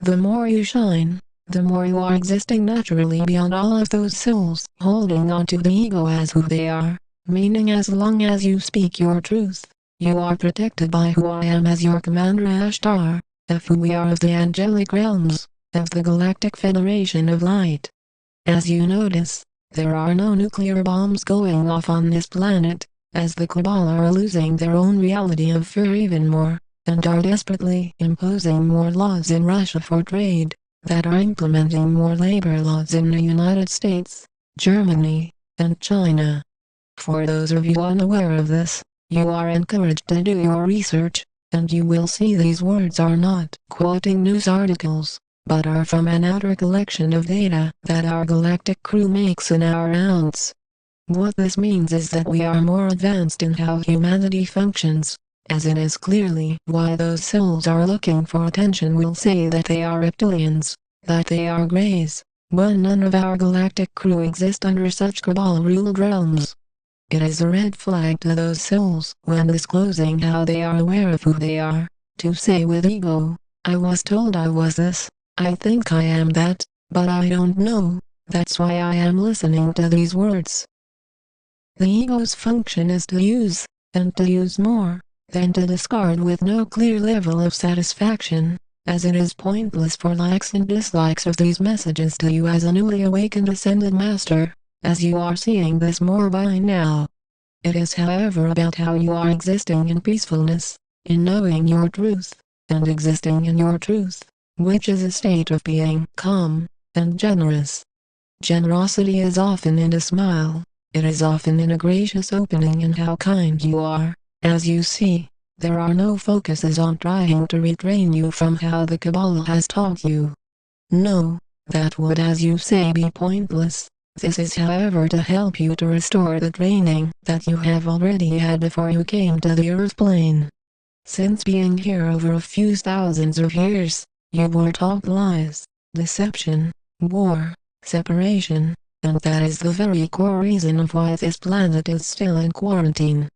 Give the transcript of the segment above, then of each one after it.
The more you shine, the more you are existing naturally beyond all of those souls holding on to the ego as who they are, meaning as long as you speak your truth, you are protected by who I am as your Commander Ashtar, of who we are of the angelic realms, of the Galactic Federation of Light. As you notice, there are no nuclear bombs going off on this planet, as the Cabal are losing their own reality of fear even more, and are desperately imposing more laws in Russia for trade, that are implementing more labor laws in the United States, Germany, and China. For those of you unaware of this, you are encouraged to do your research, and you will see these words are not quoting news articles, but are from an outer collection of data that our galactic crew makes in our rounds. What this means is that we are more advanced in how humanity functions, as it is clearly why those souls are looking for attention will say that they are reptilians, that they are greys, but none of our galactic crew exist under such Cabal-ruled realms. It is a red flag to those souls when disclosing how they are aware of who they are, to say with ego, I was told I was this, I think I am that, but I don't know, that's why I am listening to these words. The ego's function is to use, and to use more, than to discard with no clear level of satisfaction, as it is pointless for likes and dislikes of these messages to you as a newly awakened ascended master, as you are seeing this more by now. It is however about how you are existing in peacefulness, in knowing your truth, and existing in your truth, which is a state of being calm, and generous. Generosity is often in a smile. It is often in a gracious opening in how kind you are. As you see, there are no focuses on trying to retrain you from how the Cabal has taught you. No, that would as you say be pointless. This is however to help you to restore the training that you have already had before you came to the Earth plane. Since being here over a few thousands of years, you were taught lies, deception, war, separation, and that is the very core reason of why this planet is still in quarantine.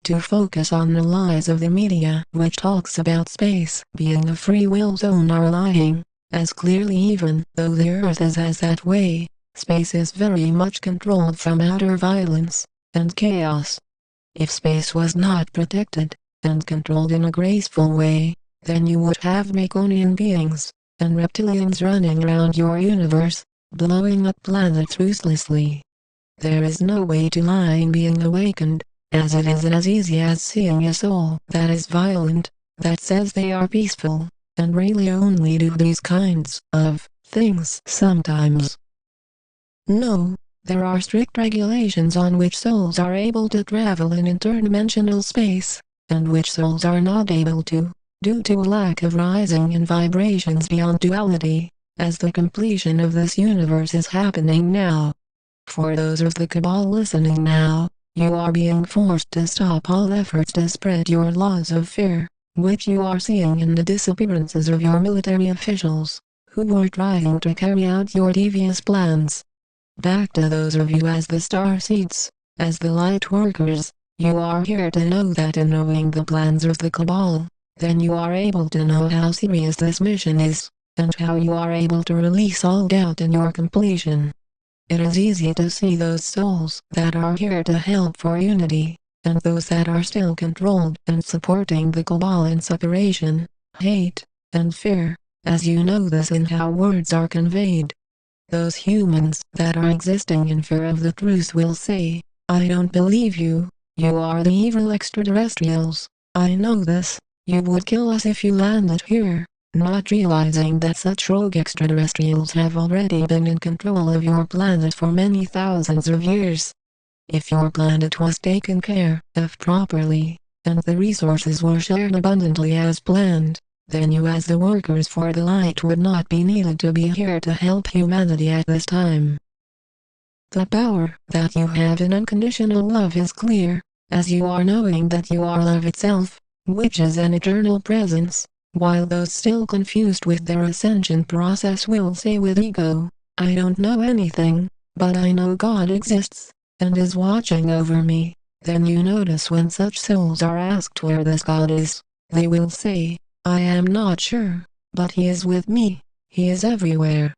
To focus on the lies of the media which talks about space being a free will zone are lying, as clearly even though the Earth is as that way, space is very much controlled from outer violence and chaos. If space was not protected and controlled in a graceful way, then you would have Draconian beings and reptilians running around your universe, blowing up planets ruthlessly. There is no way to lie in being awakened, as it isn't as easy as seeing a soul that is violent, that says they are peaceful, and really only do these kinds of things sometimes. No, there are strict regulations on which souls are able to travel in interdimensional space, and which souls are not able to, due to a lack of rising in vibrations beyond duality, as the completion of this universe is happening now. For those of the Cabal listening now, you are being forced to stop all efforts to spread your laws of fear, which you are seeing in the disappearances of your military officials, who were trying to carry out your devious plans. Back to those of you as the star seeds, as the light workers, you are here to know that in knowing the plans of the Cabal, then you are able to know how serious this mission is, and how you are able to release all doubt in your completion. It is easy to see those souls that are here to help for unity, and those that are still controlled and supporting the Cabal in separation, hate, and fear, as you know this in how words are conveyed. Those humans that are existing in fear of the truth will say, I don't believe you, you are the evil extraterrestrials, I know this, you would kill us if you landed here. Not realizing that such rogue extraterrestrials have already been in control of your planet for many thousands of years. If your planet was taken care of properly, and the resources were shared abundantly as planned, then you as the workers for the light would not be needed to be here to help humanity at this time. The power that you have in unconditional love is clear, as you are knowing that you are love itself, which is an eternal presence. While those still confused with their ascension process will say with ego, I don't know anything, but I know God exists, and is watching over me, then you notice when such souls are asked where this God is, they will say, I am not sure, but he is with me, He is everywhere.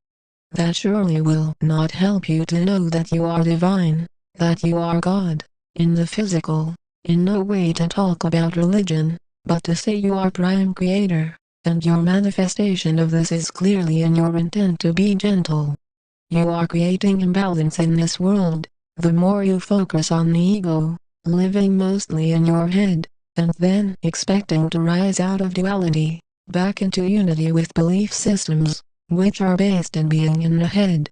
That surely will not help you to know that you are divine, that you are God, in the physical, in no way to talk about religion, but to say you are prime creator, and your manifestation of this is clearly in your intent to be gentle. You are creating imbalance in this world, the more you focus on the ego, living mostly in your head, and then expecting to rise out of duality, back into unity with belief systems, which are based in being in the head.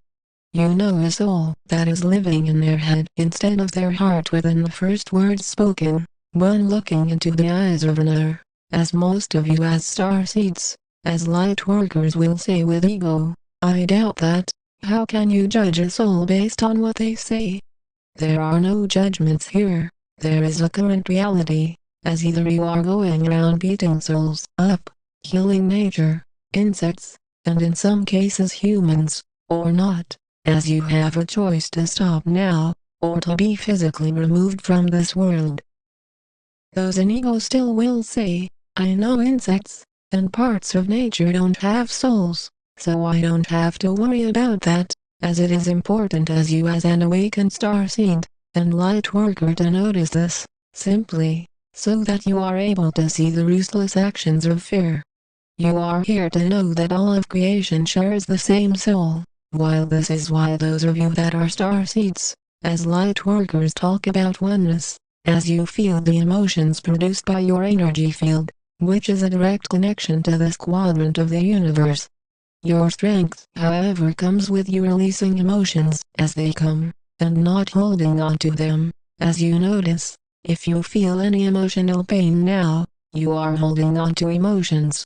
You know a soul that is living in their head instead of their heart within the first words spoken, one looking into the eyes of another, as most of you as starseeds, as light workers will say with ego. I doubt that. How can you judge a soul based on what they say? There are no judgments here. There is a current reality, as either you are going around beating souls up, killing nature, insects, and in some cases humans, or not, as you have a choice to stop now, or to be physically removed from this world. Those in ego still will say, I know insects, and parts of nature don't have souls, so I don't have to worry about that, as it is important as you as an awakened starseed, and light worker to notice this, simply, so that you are able to see the ruthless actions of fear. You are here to know that all of creation shares the same soul, while this is why those of you that are starseeds, as light workers talk about oneness, as you feel the emotions produced by your energy field, which is a direct connection to this quadrant of the universe. Your strength, however, comes with you releasing emotions as they come, and not holding on to them, as you notice. If you feel any emotional pain now, you are holding on to emotions.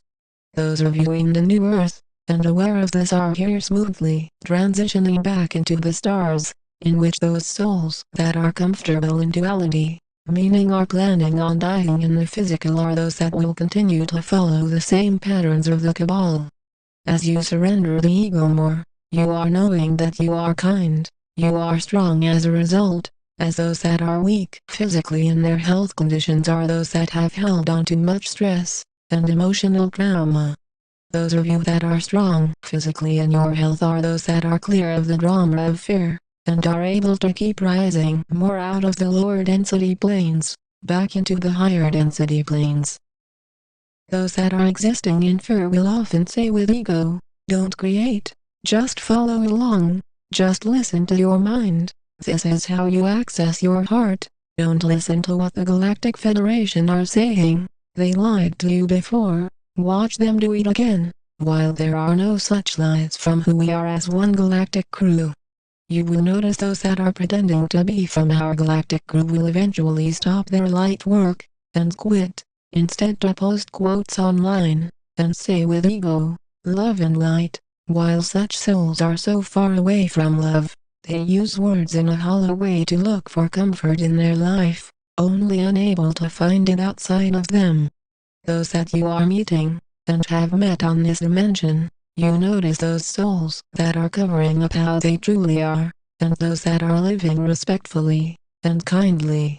Those of you in the new earth, and aware of this are here smoothly, transitioning back into the stars, in which those souls that are comfortable in duality, meaning are planning on dying in the physical, are those that will continue to follow the same patterns of the Cabal. As you surrender the ego more, you are knowing that you are kind, you are strong as a result, as those that are weak physically in their health conditions are those that have held on to much stress and emotional trauma. Those of you that are strong physically in your health are those that are clear of the drama of fear, and are able to keep rising more out of the lower density planes, back into the higher density planes. Those that are existing in fear will often say with ego, don't create, just follow along, just listen to your mind, this is how you access your heart, don't listen to what the Galactic Federation are saying, they lied to you before, watch them do it again, while there are no such lies from who we are as one galactic crew. You will notice those that are pretending to be from our galactic crew will eventually stop their light work, and quit. Instead to post quotes online, and say with ego, love and light, while such souls are so far away from love, they use words in a hollow way to look for comfort in their life, only unable to find it outside of them. Those that you are meeting, and have met on this dimension, you notice those souls that are covering up how they truly are, and those that are living respectfully, and kindly.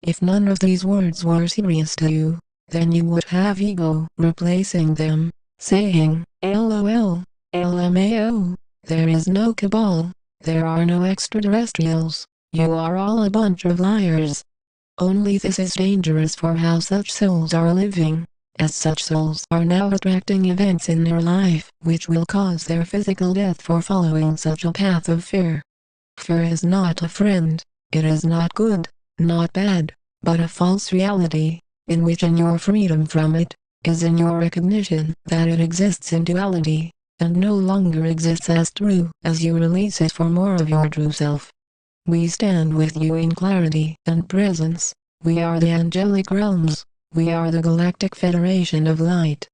If none of these words were serious to you, then you would have ego replacing them, saying, LOL, LMAO, there is no Cabal, there are no extraterrestrials, you are all a bunch of liars. Only this is dangerous for how such souls are living, as such souls are now attracting events in their life which will cause their physical death for following such a path of fear. Fear is not a friend, it is not good, not bad, but a false reality, in which in your freedom from it, is in your recognition that it exists in duality, and no longer exists as true as you release it for more of your true self. We stand with you in clarity and presence. We are the angelic realms. We are the Galactic Federation of Light.